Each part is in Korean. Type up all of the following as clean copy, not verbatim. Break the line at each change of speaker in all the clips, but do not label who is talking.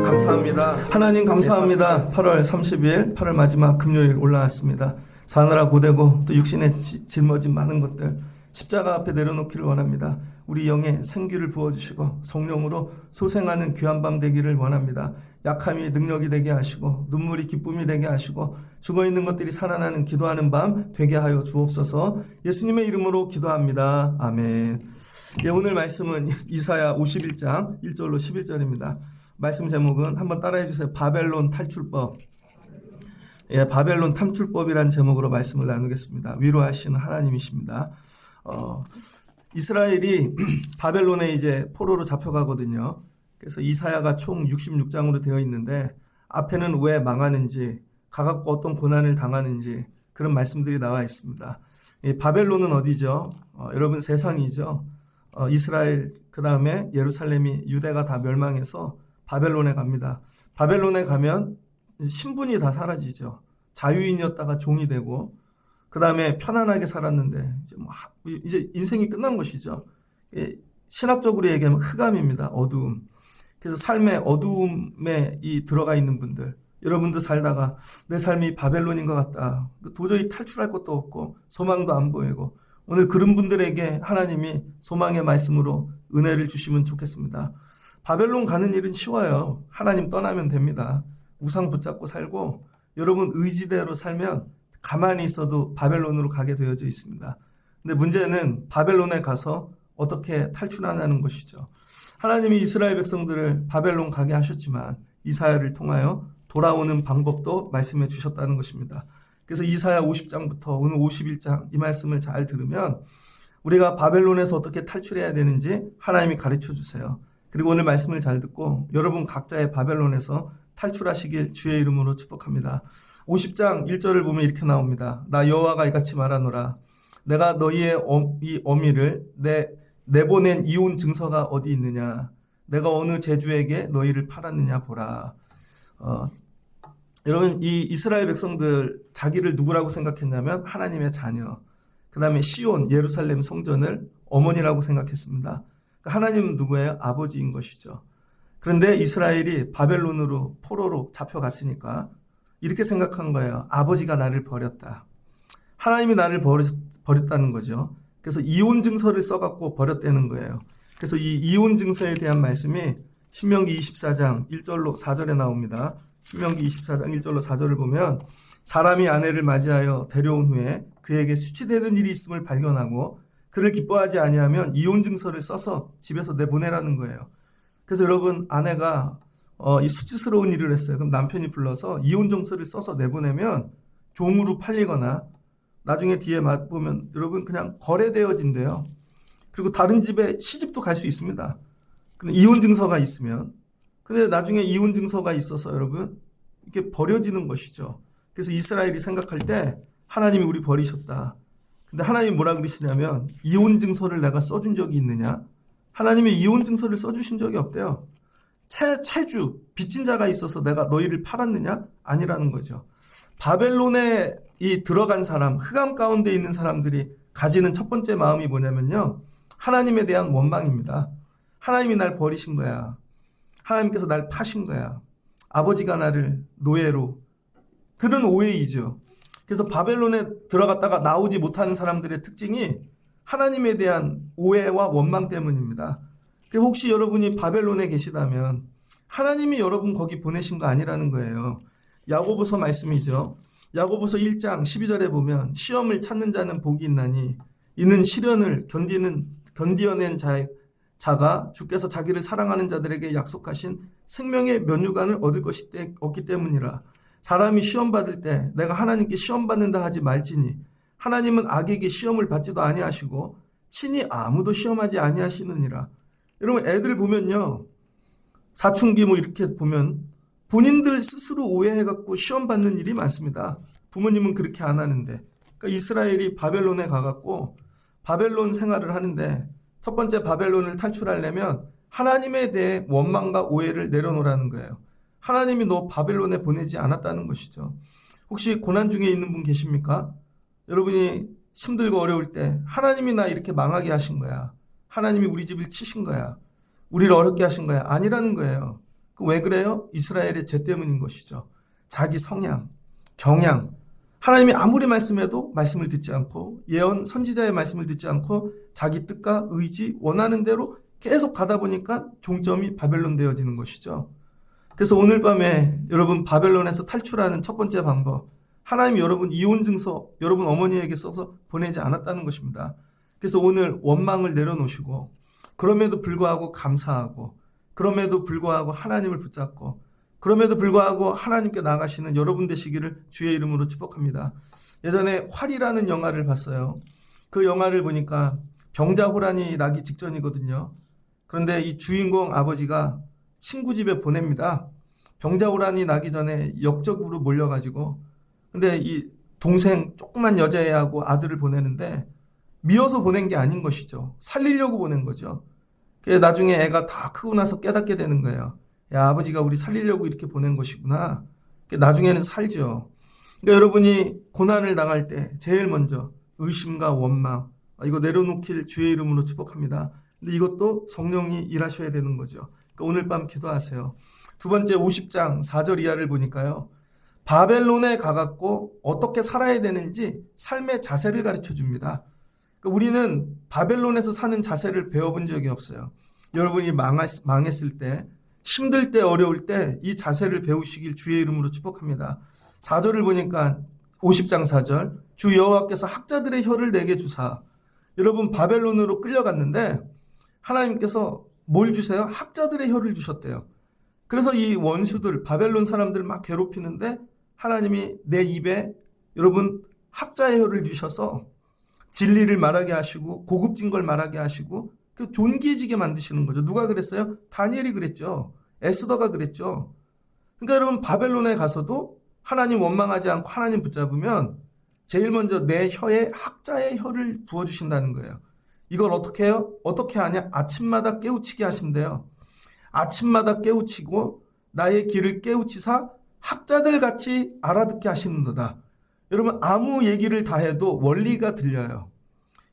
감사합니다. 하나님 감사합니다. 8월 30일 8월 마지막 금요일 올라왔습니다. 사느라 고되고 또 육신에 짊어진 많은 것들 십자가 앞에 내려놓기를 원합니다. 우리 영에 생기를 부어주시고 성령으로 소생하는 귀한 밤 되기를 원합니다. 약함이 능력이 되게 하시고 눈물이 기쁨이 되게 하시고 죽어있는 것들이 살아나는 기도하는 밤 되게 하여 주옵소서. 예수님의 이름으로 기도합니다. 아멘. 예, 오늘 말씀은 이사야 51장 1절로 11절입니다. 말씀 제목은 한번 따라해 주세요. 바벨론 탈출법. 예, 바벨론 탈출법이라는 제목으로 말씀을 나누겠습니다. 위로하시는 하나님이십니다. 이스라엘이 바벨론에 이제 포로로 잡혀가거든요. 그래서 이사야가 총 66장으로 되어 있는데 앞에는 왜 망하는지, 가갖고 어떤 고난을 당하는지 그런 말씀들이 나와 있습니다. 바벨론은 어디죠? 여러분 세상이죠. 이스라엘 그 다음에 예루살렘이 유대가 다 멸망해서 바벨론에 갑니다. 바벨론에 가면 신분이 다 사라지죠. 자유인이었다가 종이 되고 그 다음에 편안하게 살았는데 이제 인생이 끝난 것이죠. 신학적으로 얘기하면 흑암입니다. 어두움. 그래서 삶의 어두움에 들어가 있는 분들, 여러분도 살다가 내 삶이 바벨론인 것 같다. 도저히 탈출할 것도 없고 소망도 안 보이고 오늘 그런 분들에게 하나님이 소망의 말씀으로 은혜를 주시면 좋겠습니다. 바벨론 가는 일은 쉬워요. 하나님 떠나면 됩니다. 우상 붙잡고 살고 여러분 의지대로 살면 가만히 있어도 바벨론으로 가게 되어져 있습니다. 근데 문제는 바벨론에 가서 어떻게 탈출하냐는 것이죠. 하나님이 이스라엘 백성들을 바벨론 가게 하셨지만 이사야를 통하여 돌아오는 방법도 말씀해 주셨다는 것입니다. 그래서 이사야 50장부터 오늘 51장 이 말씀을 잘 들으면 우리가 바벨론에서 어떻게 탈출해야 되는지 하나님이 가르쳐 주세요. 그리고 오늘 말씀을 잘 듣고 여러분 각자의 바벨론에서 탈출하시길 주의 이름으로 축복합니다. 50장 1절을 보면 이렇게 나옵니다. 나 여호와가 이같이 말하노라. 내가 너희의 이 어미를 내보낸 이혼 증서가 어디 있느냐. 내가 어느 제주에게 너희를 팔았느냐 보라. 여러분 이 이스라엘 백성들 자기를 누구라고 생각했냐면 하나님의 자녀. 그 다음에 시온 예루살렘 성전을 어머니라고 생각했습니다. 그러니까 하나님은 누구예요? 아버지인 것이죠. 그런데 이스라엘이 바벨론으로 포로로 잡혀갔으니까 이렇게 생각한 거예요. 아버지가 나를 버렸다. 하나님이 나를 버렸다는 거죠. 그래서 이혼 증서를 써갖고 버렸다는 거예요. 그래서 이 이혼 증서에 대한 말씀이 신명기 24장 1절로 4절에 나옵니다. 신명기 24장 1절로 4절을 보면 사람이 아내를 맞이하여 데려온 후에 그에게 수치되는 일이 있음을 발견하고 그를 기뻐하지 아니하면 이혼 증서를 써서 집에서 내보내라는 거예요. 그래서 여러분 아내가 이 수치스러운 일을 했어요. 그럼 남편이 불러서 이혼 증서를 써서 내보내면 종으로 팔리거나 나중에 뒤에 보면 여러분 그냥 거래되어진대요. 그리고 다른 집에 시집도 갈 수 있습니다. 근데 이혼 증서가 있으면. 근데 나중에 이혼 증서가 있어서 여러분 이게 버려지는 것이죠. 그래서 이스라엘이 생각할 때 하나님이 우리 버리셨다. 근데 하나님이 뭐라 그러시냐면 이혼 증서를 내가 써준 적이 있느냐? 하나님이 이혼 증서를 써주신 적이 없대요. 체주, 빚진 자가 있어서 내가 너희를 팔았느냐? 아니라는 거죠. 바벨론에 들어간 사람, 흑암 가운데 있는 사람들이 가지는 첫 번째 마음이 뭐냐면요. 하나님에 대한 원망입니다. 하나님이 날 버리신 거야. 하나님께서 날 파신 거야. 아버지가 나를 노예로. 그런 오해이죠. 그래서 바벨론에 들어갔다가 나오지 못하는 사람들의 특징이 하나님에 대한 오해와 원망 때문입니다. 혹시 여러분이 바벨론에 계시다면 하나님이 여러분 거기 보내신 거 아니라는 거예요. 야고보서 말씀이죠. 야고보서 1장 12절에 보면 시험을 찾는 자는 복이 있나니 이는 시련을 견디어낸 자가 주께서 자기를 사랑하는 자들에게 약속하신 생명의 면류관을 얻을 것이 없기 때문이라. 사람이 시험 받을 때 내가 하나님께 시험 받는다 하지 말지니 하나님은 악에게 시험을 받지도 아니하시고 친히 아무도 시험하지 아니하시느니라. 여러분 애들 보면요. 사춘기 이렇게 보면 본인들 스스로 오해해갖고 시험 받는 일이 많습니다. 부모님은 그렇게 안 하는데. 그러니까 이스라엘이 바벨론에 가갖고 바벨론 생활을 하는데 첫 번째 바벨론을 탈출하려면 하나님에 대해 원망과 오해를 내려놓으라는 거예요. 하나님이 너 바벨론에 보내지 않았다는 것이죠. 혹시 고난 중에 있는 분 계십니까? 여러분이 힘들고 어려울 때 하나님이 나 이렇게 망하게 하신 거야. 하나님이 우리 집을 치신 거야. 우리를 어렵게 하신 거야. 아니라는 거예요. 왜 그래요? 이스라엘의 죄 때문인 것이죠. 자기 성향, 경향. 하나님이 아무리 말씀해도 말씀을 듣지 않고 예언 선지자의 말씀을 듣지 않고 자기 뜻과 의지 원하는 대로 계속 가다 보니까 종점이 바벨론 되어지는 것이죠. 그래서 오늘 밤에 여러분 바벨론에서 탈출하는 첫 번째 방법, 하나님이 여러분 이혼 증서 여러분 어머니에게 써서 보내지 않았다는 것입니다. 그래서 오늘 원망을 내려놓으시고 그럼에도 불구하고 감사하고 그럼에도 불구하고 하나님을 붙잡고 그럼에도 불구하고 하나님께 나가시는 여러분 되시기를 주의 이름으로 축복합니다. 예전에 활이라는 영화를 봤어요. 그 영화를 보니까 병자호란이 나기 직전이거든요. 그런데 이 주인공 아버지가 친구 집에 보냅니다. 병자호란이 나기 전에 역적으로 몰려가지고 근데 이 동생 조그만 여자애하고 아들을 보내는데 미워서 보낸 게 아닌 것이죠. 살리려고 보낸 거죠. 그래서 나중에 애가 다 크고 나서 깨닫게 되는 거예요. 야, 아버지가 우리 살리려고 이렇게 보낸 것이구나. 나중에는 살죠. 그러니까 여러분이 고난을 당할 때 제일 먼저 의심과 원망 이거 내려놓길 주의 이름으로 축복합니다. 근데 이것도 성령이 일하셔야 되는 거죠. 그러니까 오늘 밤 기도하세요. 두 번째 50장 4절 이하를 보니까요. 바벨론에 가갖고 어떻게 살아야 되는지 삶의 자세를 가르쳐 줍니다. 그러니까 우리는 바벨론에서 사는 자세를 배워본 적이 없어요. 여러분이 망했을 때 힘들 때 어려울 때 이 자세를 배우시길 주의 이름으로 축복합니다. 4절을 보니까 50장 4절 주 여호와께서 학자들의 혀를 내게 주사 여러분 바벨론으로 끌려갔는데 하나님께서 뭘 주세요? 학자들의 혀를 주셨대요. 그래서 이 원수들 바벨론 사람들 막 괴롭히는데 하나님이 내 입에 여러분 학자의 혀를 주셔서 진리를 말하게 하시고 고급진 걸 말하게 하시고 그 존귀해지게 만드시는 거죠. 누가 그랬어요? 다니엘이 그랬죠. 에스더가 그랬죠. 그러니까 여러분 바벨론에 가서도 하나님 원망하지 않고 하나님 붙잡으면 제일 먼저 내 혀에 학자의 혀를 부어주신다는 거예요. 이걸 어떻게 해요? 어떻게 하냐? 아침마다 깨우치게 하신대요. 아침마다 깨우치고 나의 귀를 깨우치사 학자들 같이 알아듣게 하시는도다. 여러분 아무 얘기를 다 해도 원리가 들려요.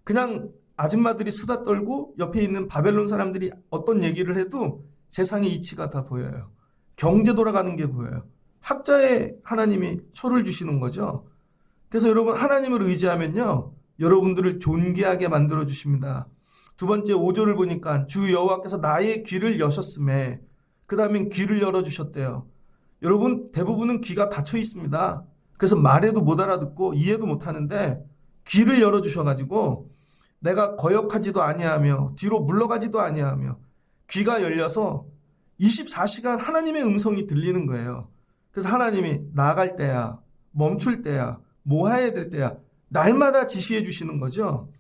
그냥 아줌마들이 수다 떨고 옆에 있는 바벨론 사람들이 어떤 얘기를 해도 세상의 이치가 다 보여요. 경제 돌아가는 게 보여요. 학자의 하나님이 혀를 주시는 거죠. 그래서 여러분 하나님을 의지하면요. 여러분들을 존귀하게 만들어 주십니다. 두 번째 5절을 보니까 주 여호와께서 나의 귀를 여셨음에 그 다음엔 귀를 열어주셨대요. 여러분 대부분은 귀가 닫혀 있습니다. 그래서 말해도 못 알아듣고 이해도 못 하는데 귀를 열어주셔가지고 내가 거역하지도 아니하며 뒤로 물러가지도 아니하며 귀가 열려서 24시간 하나님의 음성이 들리는 거예요. 그래서 하나님이 나아갈 때야 멈출 때야 뭐 해야 될 때야 날마다 지시해 주시는 거죠.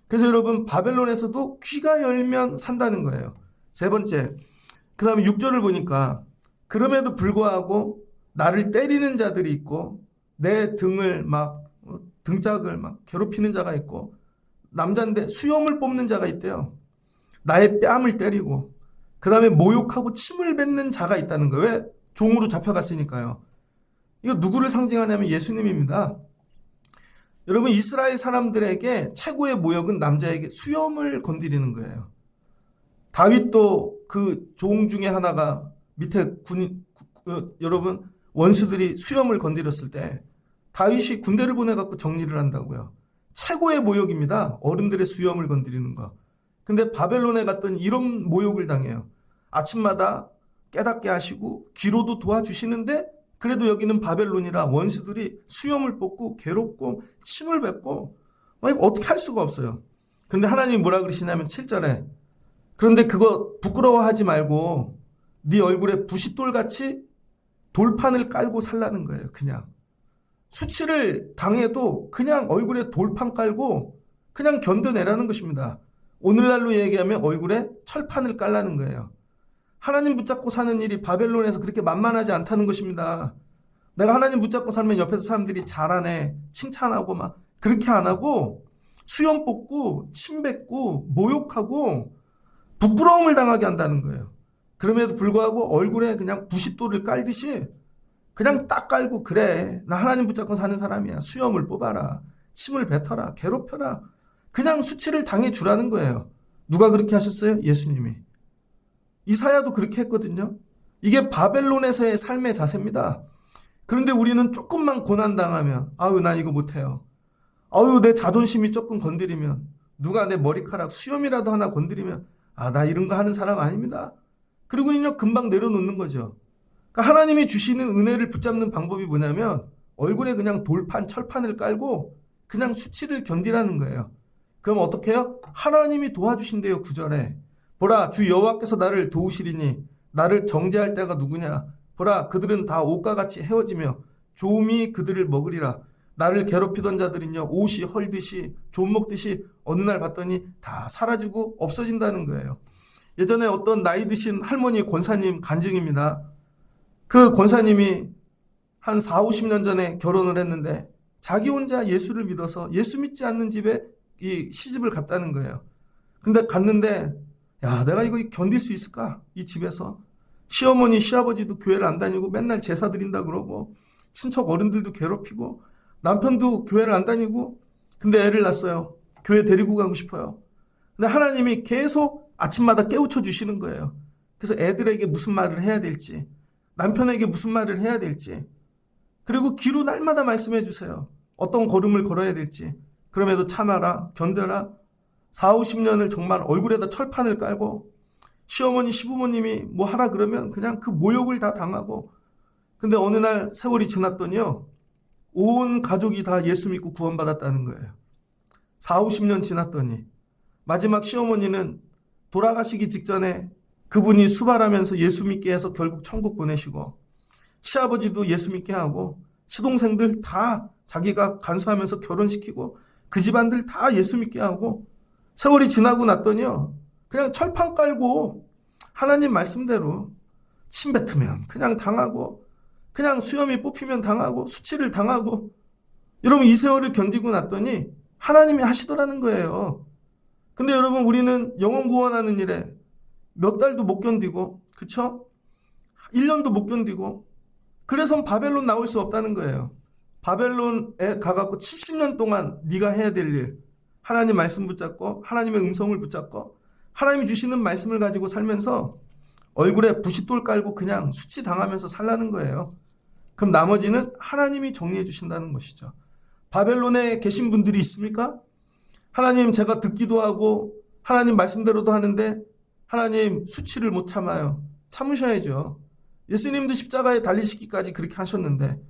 그래서 여러분 바벨론에서도 귀가 열면 산다는 거예요. 세 번째 그 다음에 6절을 보니까 그럼에도 불구하고 나를 때리는 자들이 있고 내 등을 막 등짝을 막 괴롭히는 자가 있고 남자인데 수염을 뽑는 자가 있대요. 나의 뺨을 때리고 그 다음에 모욕하고 침을 뱉는 자가 있다는 거예요. 왜? 종으로 잡혀갔으니까요. 이거 누구를 상징하냐면 예수님입니다. 여러분 이스라엘 사람들에게 최고의 모욕은 남자에게 수염을 건드리는 거예요. 다윗도 그 종 중에 하나가 밑에 여러분 원수들이 수염을 건드렸을 때 다윗이 군대를 보내갖고 정리를 한다고요. 최고의 모욕입니다. 어른들의 수염을 건드리는 거. 근데 바벨론에 갔더니 이런 모욕을 당해요. 아침마다 깨닫게 하시고 귀로도 도와주시는데 그래도 여기는 바벨론이라 원수들이 수염을 뽑고 괴롭고 침을 뱉고 이거 어떻게 할 수가 없어요. 그런데 하나님이 뭐라 그러시냐면 7절에 그런데 그거 부끄러워하지 말고 네 얼굴에 부싯돌같이 돌판을 깔고 살라는 거예요. 그냥 수치를 당해도 그냥 얼굴에 돌판 깔고 그냥 견뎌내라는 것입니다. 오늘날로 얘기하면 얼굴에 철판을 깔라는 거예요. 하나님 붙잡고 사는 일이 바벨론에서 그렇게 만만하지 않다는 것입니다. 내가 하나님 붙잡고 살면 옆에서 사람들이 잘하네 칭찬하고 막 그렇게 안 하고 수염 뽑고 침 뱉고 모욕하고 부끄러움을 당하게 한다는 거예요. 그럼에도 불구하고 얼굴에 그냥 부싯돌을 깔듯이 그냥 딱 깔고 그래 나 하나님 붙잡고 사는 사람이야 수염을 뽑아라 침을 뱉어라, 괴롭혀라. 그냥 수치를 당해주라는 거예요. 누가 그렇게 하셨어요? 예수님이. 이사야도 그렇게 했거든요. 이게 바벨론에서의 삶의 자세입니다. 그런데 우리는 조금만 고난당하면 아유 나 이거 못해요. 아유 내 자존심이 조금 건드리면, 누가 내 머리카락 수염이라도 하나 건드리면 아 나 이런 거 하는 사람 아닙니다. 그리고는요 금방 내려놓는 거죠. 그러니까 하나님이 주시는 은혜를 붙잡는 방법이 뭐냐면 얼굴에 그냥 돌판 철판을 깔고 그냥 수치를 견디라는 거예요. 그럼 어떻게 해요? 하나님이 도와주신대요. 9절에 보라 주 여호와께서 나를 도우시리니 나를 정죄할 때가 누구냐. 보라 그들은 다 옷과 같이 헤어지며 조음이 그들을 먹으리라. 나를 괴롭히던 자들은요 옷이 헐듯이 좀 먹듯이 어느 날 봤더니 다 사라지고 없어진다는 거예요. 예전에 어떤 나이 드신 할머니 권사님 간증입니다. 그 권사님이 한 4, 50년 전에 결혼을 했는데 자기 혼자 예수를 믿어서 예수 믿지 않는 집에 이 시집을 갔다는 거예요. 근데 갔는데 야 내가 이거 견딜 수 있을까? 이 집에서 시어머니 시아버지도 교회를 안 다니고 맨날 제사 드린다 그러고 친척 어른들도 괴롭히고 남편도 교회를 안 다니고 근데 애를 낳았어요. 교회 데리고 가고 싶어요. 근데 하나님이 계속 아침마다 깨우쳐 주시는 거예요. 그래서 애들에게 무슨 말을 해야 될지, 남편에게 무슨 말을 해야 될지, 그리고 귀로 날마다 말씀해 주세요. 어떤 걸음을 걸어야 될지. 그럼에도 참아라, 견뎌라. 4, 50년을 정말 얼굴에다 철판을 깔고 시어머니, 시부모님이 뭐 하라 그러면 그냥 그 모욕을 다 당하고, 근데 어느 날 세월이 지났더니요 온 가족이 다 예수 믿고 구원받았다는 거예요. 4, 50년 지났더니 마지막 시어머니는 돌아가시기 직전에 그분이 수발하면서 예수 믿게 해서 결국 천국 보내시고, 시아버지도 예수 믿게 하고 시동생들 다 자기가 간수하면서 결혼시키고 그 집안들 다 예수 믿게 하고, 세월이 지나고 났더니요 그냥 철판 깔고 하나님 말씀대로 침 뱉으면 그냥 당하고, 그냥 수염이 뽑히면 당하고, 수치를 당하고. 여러분 이 세월을 견디고 났더니 하나님이 하시더라는 거예요. 근데 여러분 우리는 영혼 구원하는 일에 몇 달도 못 견디고, 그쵸? 1년도 못 견디고, 그래서 바벨론 나올 수 없다는 거예요. 바벨론에 가갖고 70년 동안 네가 해야 될 일, 하나님 말씀 붙잡고 하나님의 음성을 붙잡고 하나님이 주시는 말씀을 가지고 살면서 얼굴에 부싯돌 깔고 그냥 수치 당하면서 살라는 거예요. 그럼 나머지는 하나님이 정리해 주신다는 것이죠. 바벨론에 계신 분들이 있습니까? 하나님 제가 듣기도 하고 하나님 말씀대로도 하는데 하나님 수치를 못 참아요. 참으셔야죠. 예수님도 십자가에 달리시기까지 그렇게 하셨는데,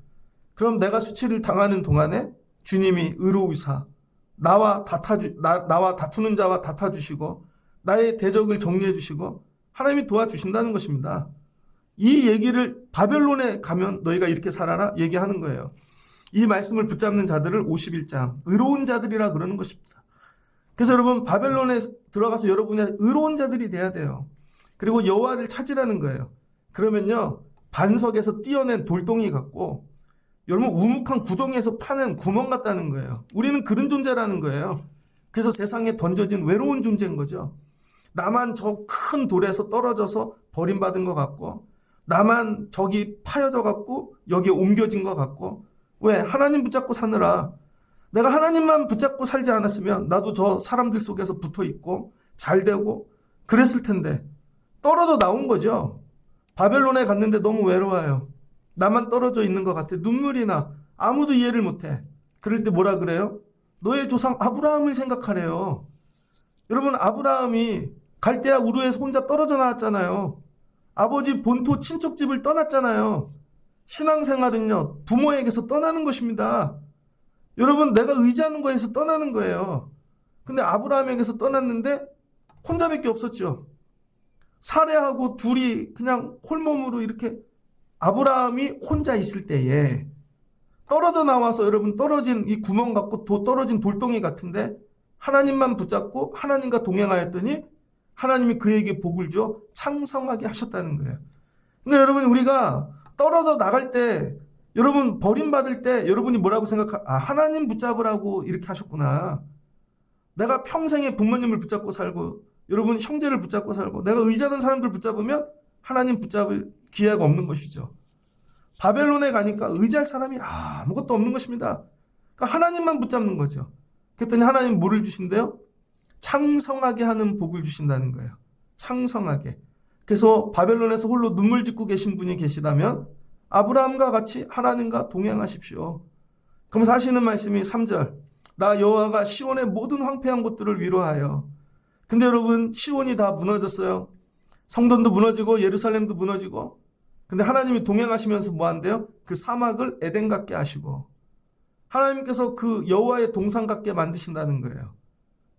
그럼 내가 수치를 당하는 동안에 주님이 의로우사 나와 다투는 자와 다퉈주시고 나의 대적을 정리해 주시고 하나님이 도와주신다는 것입니다. 이 얘기를 바벨론에 가면 너희가 이렇게 살아라 얘기하는 거예요. 이 말씀을 붙잡는 자들을 51장 의로운 자들이라 그러는 것입니다. 그래서 여러분 바벨론에 들어가서 여러분의 의로운 자들이 돼야 돼요. 그리고 여호와를 찾으라는 거예요. 그러면요 반석에서 띄어낸 돌덩이 같고 여러분 우묵한 구덩이에서 파낸 구멍 같다는 거예요. 우리는 그런 존재라는 거예요. 그래서 세상에 던져진 외로운 존재인 거죠. 나만 저 큰 돌에서 떨어져서 버림받은 것 같고, 나만 저기 파여져 갖고 여기에 옮겨진 것 같고. 왜? 하나님 붙잡고 사느라. 내가 하나님만 붙잡고 살지 않았으면 나도 저 사람들 속에서 붙어 있고 잘 되고 그랬을 텐데 떨어져 나온 거죠. 바벨론에 갔는데 너무 외로워요. 나만 떨어져 있는 것 같아. 눈물이 나. 아무도 이해를 못해. 그럴 때 뭐라 그래요? 너의 조상 아브라함을 생각하래요. 여러분 아브라함이 갈대아 우르에서 혼자 떨어져 나왔잖아요. 아버지 본토 친척집을 떠났잖아요. 신앙생활은요 부모에게서 떠나는 것입니다. 여러분 내가 의지하는 거에서 떠나는 거예요. 근데 아브라함에게서 떠났는데 혼자밖에 없었죠. 사레하고 둘이 그냥 홀몸으로 이렇게, 아브라함이 혼자 있을 때에 떨어져 나와서 여러분 떨어진 이 구멍 같고 떨어진 돌덩이 같은데 하나님만 붙잡고 하나님과 동행하였더니 하나님이 그에게 복을 주어 창성하게 하셨다는 거예요. 근데 여러분 우리가 떨어져 나갈 때, 여러분 버림받을 때 여러분이 뭐라고 하나님 붙잡으라고 이렇게 하셨구나. 내가 평생에 부모님을 붙잡고 살고 여러분 형제를 붙잡고 살고 내가 의지하는 사람들 붙잡으면 하나님 붙잡을 기회가 없는 것이죠. 바벨론에 가니까 의지할 사람이 아무것도 없는 것입니다. 그러니까 하나님만 붙잡는 거죠. 그랬더니 하나님 뭐를 주신대요? 창성하게 하는 복을 주신다는 거예요. 창성하게. 그래서 바벨론에서 홀로 눈물 짓고 계신 분이 계시다면 아브라함과 같이 하나님과 동행하십시오. 그러면서 하시는 말씀이 3절. 나 여호와가 시온의 모든 황폐한 곳들을 위로하여. 근데 여러분, 시온이 다 무너졌어요. 성전도 무너지고 예루살렘도 무너지고. 근데 하나님이 동행하시면서 뭐 한대요? 그 사막을 에덴 같게 하시고 하나님께서 그 여호와의 동산 같게 만드신다는 거예요.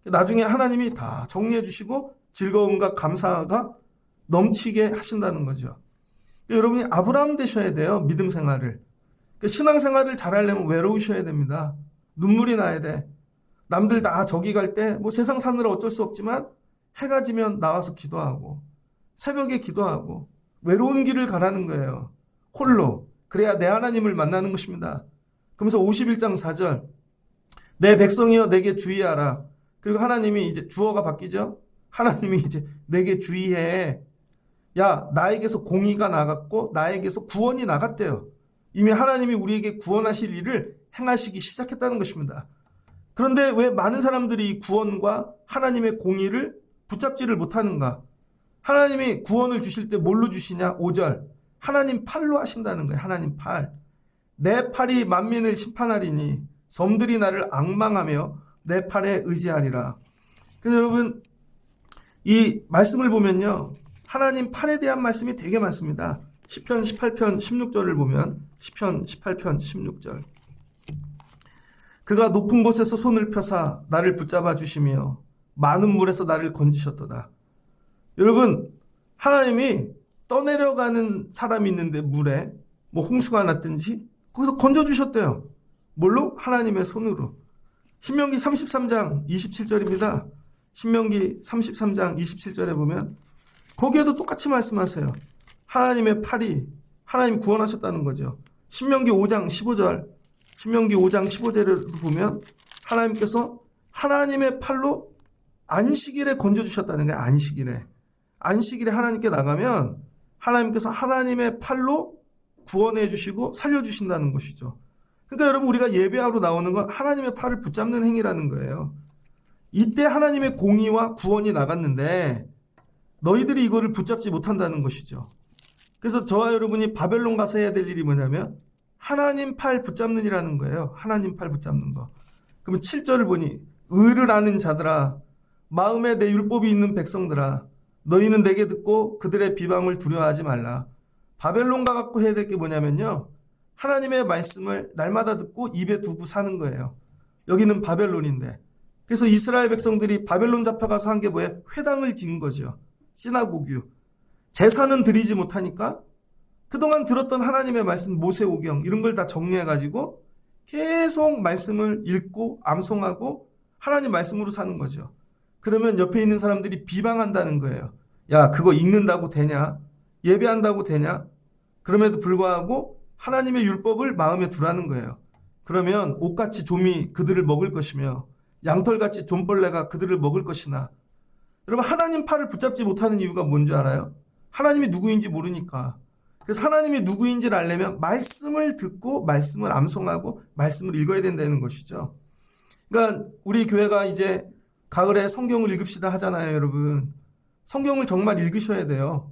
나중에 하나님이 다 정리해 주시고 즐거움과 감사가 넘치게 하신다는 거죠. 여러분이 아브라함 되셔야 돼요. 믿음 생활을. 신앙 생활을 잘하려면 외로우셔야 됩니다. 눈물이 나야 돼. 남들 다 저기 갈 때 뭐 세상 사느라 어쩔 수 없지만 해가 지면 나와서 기도하고 새벽에 기도하고 외로운 길을 가라는 거예요. 홀로. 그래야 내 하나님을 만나는 것입니다. 그러면서 51장 4절. 내 백성이여 내게 주의하라. 그리고 하나님이 이제 주어가 바뀌죠. 하나님이 이제 내게 주의해. 야, 나에게서 공의가 나갔고 나에게서 구원이 나갔대요. 이미 하나님이 우리에게 구원하실 일을 행하시기 시작했다는 것입니다. 그런데 왜 많은 사람들이 이 구원과 하나님의 공의를 붙잡지를 못하는가? 하나님이 구원을 주실 때 뭘로 주시냐? 5절. 하나님 팔로 하신다는 거예요. 하나님 팔. 내 팔이 만민을 심판하리니 섬들이 나를 앙망하며 내 팔에 의지하리라. 그래서 여러분, 이 말씀을 보면요, 하나님 팔에 대한 말씀이 되게 많습니다. 시편 18편 16절을 보면 시편 18편 16절. 그가 높은 곳에서 손을 펴사 나를 붙잡아 주시며 많은 물에서 나를 건지셨도다. 여러분, 하나님이 떠내려가는 사람이 있는데 물에 뭐 홍수가 났든지 거기서 건져주셨대요. 뭘로? 하나님의 손으로. 신명기 33장 27절입니다. 신명기 33장 27절에 보면 거기에도 똑같이 말씀하세요. 하나님의 팔이 하나님이 구원하셨다는 거죠. 신명기 5장 15절 신명기 5장 15절을 보면 하나님께서 하나님의 팔로 안식일에 건져주셨다는 거예요. 안식일에 하나님께 나가면 하나님께서 하나님의 팔로 구원해 주시고 살려주신다는 것이죠. 그러니까 여러분, 우리가 예배하러 나오는 건 하나님의 팔을 붙잡는 행위라는 거예요. 이때 하나님의 공의와 구원이 나갔는데 너희들이 이거를 붙잡지 못한다는 것이죠. 그래서 저와 여러분이 바벨론 가서 해야 될 일이 뭐냐면 하나님 팔 붙잡는 일이라는 거예요. 하나님 팔 붙잡는 거. 그러면 7절을 보니 의를 아는 자들아, 마음에 내 율법이 있는 백성들아, 너희는 내게 듣고 그들의 비방을 두려워하지 말라. 바벨론 가갖고 해야 될 게 뭐냐면요, 하나님의 말씀을 날마다 듣고 입에 두고 사는 거예요. 여기는 바벨론인데. 그래서 이스라엘 백성들이 바벨론 잡혀가서 한 게 뭐예요? 회당을 지은 거죠. 시나고규. 제사는 드리지 못하니까 그동안 들었던 하나님의 말씀, 모세오경 이런 걸 다 정리해가지고 계속 말씀을 읽고 암송하고 하나님 말씀으로 사는 거죠. 그러면 옆에 있는 사람들이 비방한다는 거예요. 야, 그거 읽는다고 되냐? 예배한다고 되냐? 그럼에도 불구하고 하나님의 율법을 마음에 두라는 거예요. 그러면 옥같이 좀이 그들을 먹을 것이며 양털같이 좀벌레가 그들을 먹을 것이나. 여러분, 하나님 팔을 붙잡지 못하는 이유가 뭔지 알아요? 하나님이 누구인지 모르니까. 그래서 하나님이 누구인지를 알려면 말씀을 듣고 말씀을 암송하고 말씀을 읽어야 된다는 것이죠. 그러니까 우리 교회가 이제 가을에 성경을 읽읍시다 하잖아요, 여러분. 성경을 정말 읽으셔야 돼요.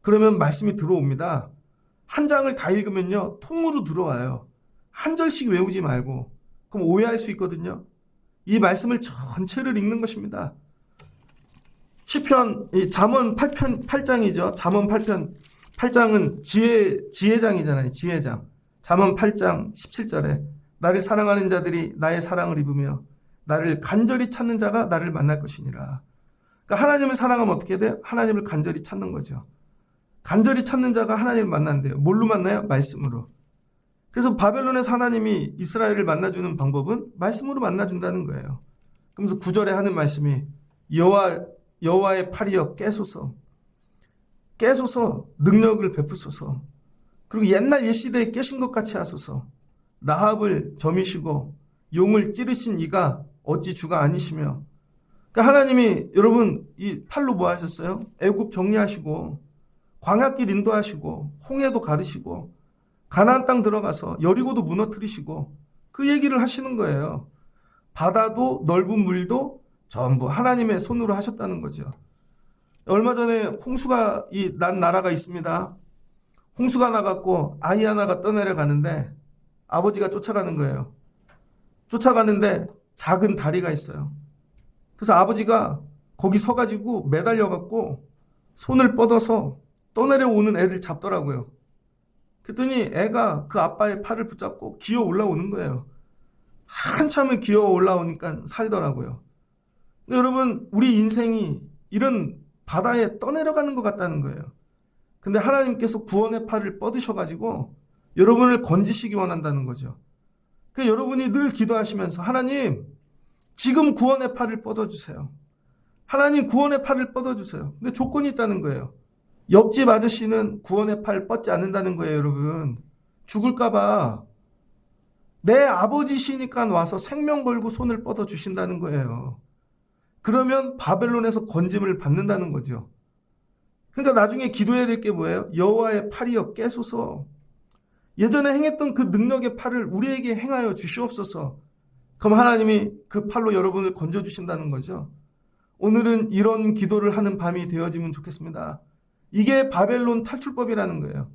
그러면 말씀이 들어옵니다. 한 장을 다 읽으면요, 통으로 들어와요. 한 절씩 외우지 말고. 그럼 오해할 수 있거든요. 이 말씀을 전체를 읽는 것입니다. 시편, 잠언 8장이죠. 잠언 8장은 지혜장이잖아요. 지혜장. 잠언 8장 17절에 나를 사랑하는 자들이 나의 사랑을 입으며 나를 간절히 찾는 자가 나를 만날 것이니라. 그러니까 하나님을 사랑하면 어떻게 돼요? 하나님을 간절히 찾는 거죠. 간절히 찾는 자가 하나님을 만난대요. 뭘로 만나요? 말씀으로. 그래서 바벨론에서 하나님이 이스라엘을 만나주는 방법은 말씀으로 만나준다는 거예요. 그러면서 9절에 하는 말씀이 여호와의 팔이여 깨소서 능력을 베푸소서. 그리고 옛날 옛시대에 깨신 것 같이 하소서. 라합을 점이시고 용을 찌르신 이가 어찌 주가 아니시며. 그러니까 하나님이 여러분 이 팔로 뭐 하셨어요? 애굽 정리하시고 광야길 인도하시고 홍해도 가르시고 가나안 땅 들어가서 여리고도 무너뜨리시고 그 얘기를 하시는 거예요. 바다도 넓은 물도 전부 하나님의 손으로 하셨다는 거죠. 얼마 전에 홍수가 난 나라가 있습니다. 홍수가 나갔고 아이 하나가 떠내려가는데 아버지가 쫓아가는 거예요. 쫓아가는데 작은 다리가 있어요. 그래서 아버지가 거기 서가지고 매달려갖고 손을 뻗어서 떠내려오는 애를 잡더라고요. 그랬더니 애가 그 아빠의 팔을 붙잡고 기어 올라오는 거예요. 한참을 기어 올라오니까 살더라고요. 근데 여러분, 우리 인생이 이런 바다에 떠내려가는 것 같다는 거예요. 근데 하나님께서 구원의 팔을 뻗으셔가지고 여러분을 건지시기 원한다는 거죠. 그래서 여러분이 늘 기도하시면서 하나님, 지금 구원의 팔을 뻗어주세요. 하나님, 구원의 팔을 뻗어주세요. 근데 조건이 있다는 거예요. 옆집 아저씨는 구원의 팔 뻗지 않는다는 거예요, 여러분. 죽을까봐 내 아버지시니까 와서 생명 걸고 손을 뻗어 주신다는 거예요. 그러면 바벨론에서 건짐을 받는다는 거죠. 그러니까 나중에 기도해야 될 게 뭐예요? 여호와의 팔이여 깨소서. 예전에 행했던 그 능력의 팔을 우리에게 행하여 주시옵소서. 그럼 하나님이 그 팔로 여러분을 건져주신다는 거죠. 오늘은 이런 기도를 하는 밤이 되어지면 좋겠습니다. 이게 바벨론 탈출법이라는 거예요.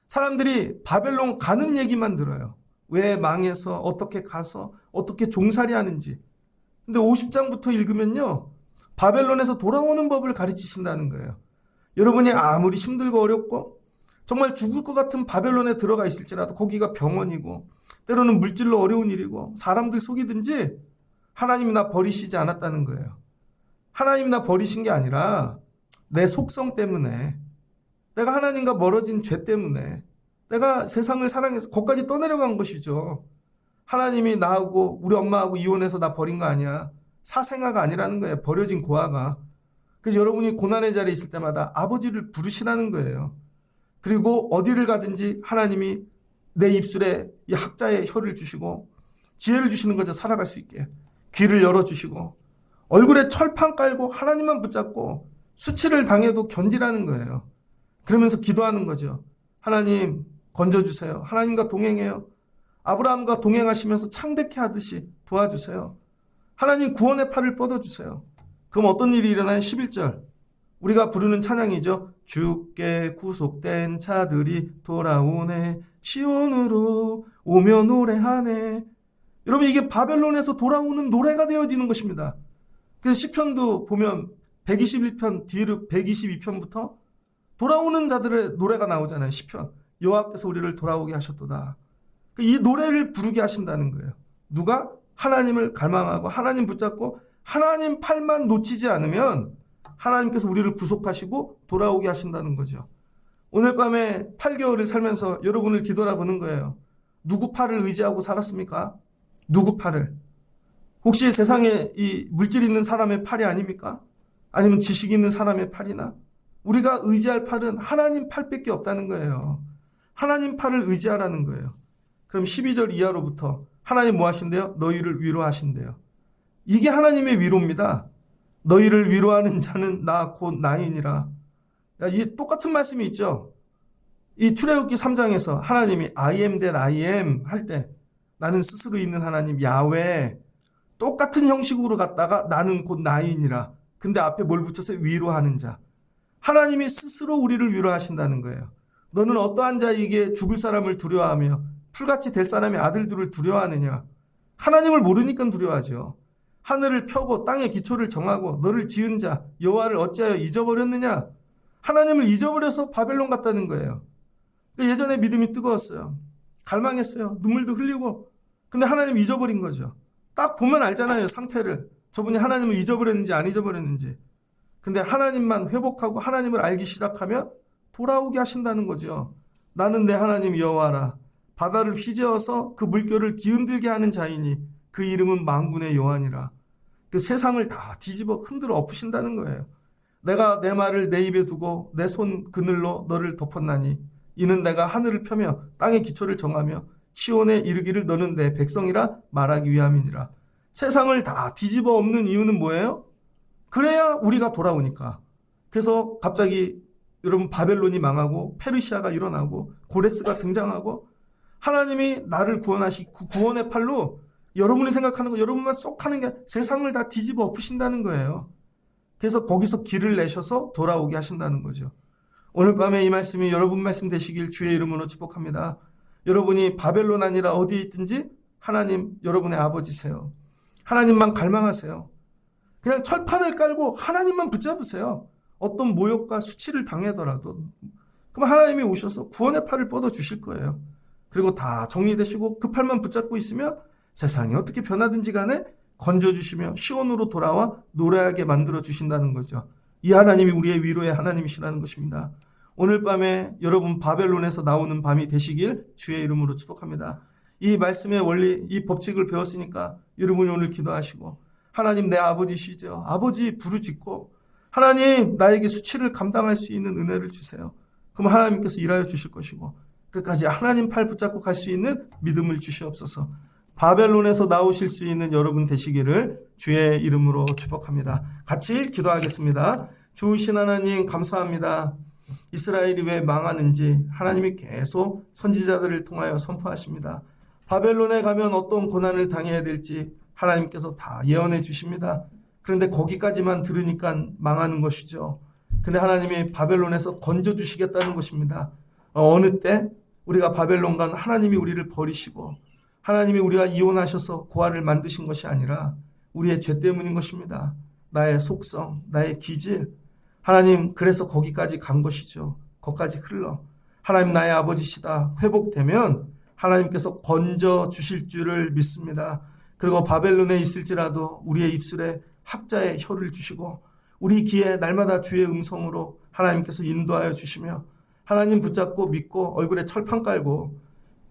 사람들이 바벨론 가는 얘기만 들어요. 왜 망해서 어떻게 가서 어떻게 종살이 하는지. 근데 50장부터 읽으면요, 바벨론에서 돌아오는 법을 가르치신다는 거예요. 여러분이 아무리 힘들고 어렵고 정말 죽을 것 같은 바벨론에 들어가 있을지라도 거기가 병원이고 때로는 물질로 어려운 일이고 사람들 속이든지 하나님이 나 버리시지 않았다는 거예요. 하나님이 나 버리신 게 아니라 내 속성 때문에, 내가 하나님과 멀어진 죄 때문에 내가 세상을 사랑해서 거기까지 떠내려간 것이죠. 하나님이 나하고 우리 엄마하고 이혼해서 나 버린 거 아니야. 사생아가 아니라는 거예요. 버려진 고아가. 그래서 여러분이 고난의 자리에 있을 때마다 아버지를 부르시라는 거예요. 그리고 어디를 가든지 하나님이 내 입술에 이 학자의 혀를 주시고 지혜를 주시는 거죠. 살아갈 수 있게. 귀를 열어주시고 얼굴에 철판 깔고 하나님만 붙잡고 수치를 당해도 견디라는 거예요. 그러면서 기도하는 거죠. 하나님 건져주세요. 하나님과 동행해요. 아브라함과 동행하시면서 창대케 하듯이 도와주세요. 하나님 구원의 팔을 뻗어주세요. 그럼 어떤 일이 일어나요? 11절. 우리가 부르는 찬양이죠. 주께 구속된 자들이 돌아오네. 시온으로 오며 노래하네. 여러분, 이게 바벨론에서 돌아오는 노래가 되어지는 것입니다. 그래서 시편도 보면 121편 뒤로 122편부터 돌아오는 자들의 노래가 나오잖아요. 시편. 여호와께서 우리를 돌아오게 하셨도다. 이 노래를 부르게 하신다는 거예요. 누가? 하나님을 갈망하고 하나님 붙잡고 하나님 팔만 놓치지 않으면 하나님께서 우리를 구속하시고 돌아오게 하신다는 거죠. 오늘 밤에 8개월을 살면서 여러분을 뒤돌아보는 거예요. 누구 팔을 의지하고 살았습니까? 누구 팔을? 혹시 세상에 이 물질 있는 사람의 팔이 아닙니까? 아니면 지식 있는 사람의 팔이나? 우리가 의지할 팔은 하나님 팔밖에 없다는 거예요. 하나님 팔을 의지하라는 거예요. 그럼 12절 이하로부터 하나님 뭐 하신대요? 너희를 위로하신대요. 이게 하나님의 위로입니다. 너희를 위로하는 자는 나 곧 나이니라. 이 똑같은 말씀이 있죠. 이 출애굽기 3장에서 하나님이 I am that I am 할 때 나는 스스로 있는 하나님 야훼, 똑같은 형식으로 갔다가 나는 곧 나이니라. 근데 앞에 뭘 붙여서 위로하는 자. 하나님이 스스로 우리를 위로하신다는 거예요. 너는 어떠한 자에게 죽을 사람을 두려워하며 풀같이 될 사람의 아들들을 두려워하느냐. 하나님을 모르니까 두려워하죠. 하늘을 펴고 땅의 기초를 정하고 너를 지은 자 여호와를 어찌하여 잊어버렸느냐. 하나님을 잊어버려서 바벨론 갔다는 거예요. 예전에 믿음이 뜨거웠어요. 갈망했어요. 눈물도 흘리고. 근데 하나님 잊어버린 거죠. 딱 보면 알잖아요. 상태를. 저분이 하나님을 잊어버렸는지 안 잊어버렸는지. 근데 하나님만 회복하고 하나님을 알기 시작하면 돌아오게 하신다는 거죠. 나는 내 하나님 여호와라. 바다를 휘저어서 그 물결을 뒤흔들게 하는 자이니 그 이름은 만군의 여호와니라. 그 세상을 다 뒤집어 흔들어 엎으신다는 거예요. 내가 내 말을 내 입에 두고 내 손 그늘로 너를 덮었나니 이는 내가 하늘을 펴며 땅의 기초를 정하며 시온에 이르기를 너는 내 백성이라 말하기 위함이니라. 세상을 다 뒤집어 엎는 이유는 뭐예요? 그래야 우리가 돌아오니까. 그래서 갑자기 여러분 바벨론이 망하고 페르시아가 일어나고 고레스가 등장하고 하나님이 나를 구원의 팔로 여러분이 생각하는 거 여러분만 쏙 하는 게 세상을 다 뒤집어 엎으신다는 거예요. 그래서 거기서 길을 내셔서 돌아오게 하신다는 거죠. 오늘 밤에 이 말씀이 여러분 말씀 되시길 주의 이름으로 축복합니다. 여러분이 바벨론 아니라 어디에 있든지 하나님 여러분의 아버지세요. 하나님만 갈망하세요. 그냥 철판을 깔고 하나님만 붙잡으세요. 어떤 모욕과 수치를 당하더라도 그럼 하나님이 오셔서 구원의 팔을 뻗어 주실 거예요. 그리고 다 정리되시고 그 팔만 붙잡고 있으면 세상이 어떻게 변하든지 간에 건져주시며 시온으로 돌아와 노래하게 만들어 주신다는 거죠. 이 하나님이 우리의 위로의 하나님이시라는 것입니다. 오늘 밤에 여러분 바벨론에서 나오는 밤이 되시길 주의 이름으로 축복합니다. 이 말씀의 원리, 이 법칙을 배웠으니까 여러분이 오늘 기도하시고 하나님 내 아버지시죠. 아버지 부르짖고 하나님 나에게 수치를 감당할 수 있는 은혜를 주세요. 그럼 하나님께서 일하여 주실 것이고 끝까지 하나님 팔 붙잡고 갈 수 있는 믿음을 주시옵소서. 바벨론에서 나오실 수 있는 여러분 되시기를 주의 이름으로 축복합니다. 같이 기도하겠습니다. 좋으신 하나님 감사합니다. 이스라엘이 왜 망하는지 하나님이 계속 선지자들을 통하여 선포하십니다. 바벨론에 가면 어떤 고난을 당해야 될지 하나님께서 다 예언해 주십니다. 그런데 거기까지만 들으니까 망하는 것이죠. 근데 하나님이 바벨론에서 건져주시겠다는 것입니다. 어느 때 우리가 바벨론 간 하나님이 우리를 버리시고 하나님이 우리가 이혼하셔서 고아를 만드신 것이 아니라 우리의 죄 때문인 것입니다. 나의 속성, 나의 기질, 하나님 그래서 거기까지 간 것이죠. 거기까지 흘러 하나님 나의 아버지시다 회복되면 하나님께서 건져 주실 줄을 믿습니다. 그리고 바벨론에 있을지라도 우리의 입술에 학자의 혀를 주시고 우리 귀에 날마다 주의 음성으로 하나님께서 인도하여 주시며 하나님 붙잡고 믿고 얼굴에 철판 깔고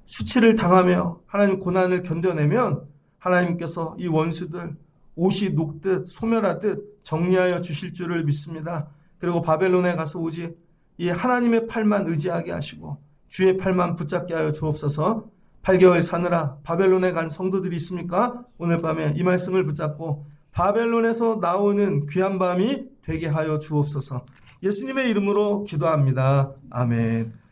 수치를 당하며 하나님 고난을 견뎌내면 하나님께서 이 원수들 옷이 녹듯 소멸하듯 정리하여 주실 줄을 믿습니다. 그리고 바벨론에 가서 오직 이 하나님의 팔만 의지하게 하시고 주의 팔만 붙잡게 하여 주옵소서. 8개월 사느라 바벨론에 간 성도들이 있습니까? 오늘 밤에 이 말씀을 붙잡고 바벨론에서 나오는 귀한 밤이 되게 하여 주옵소서. 예수님의 이름으로 기도합니다. 아멘.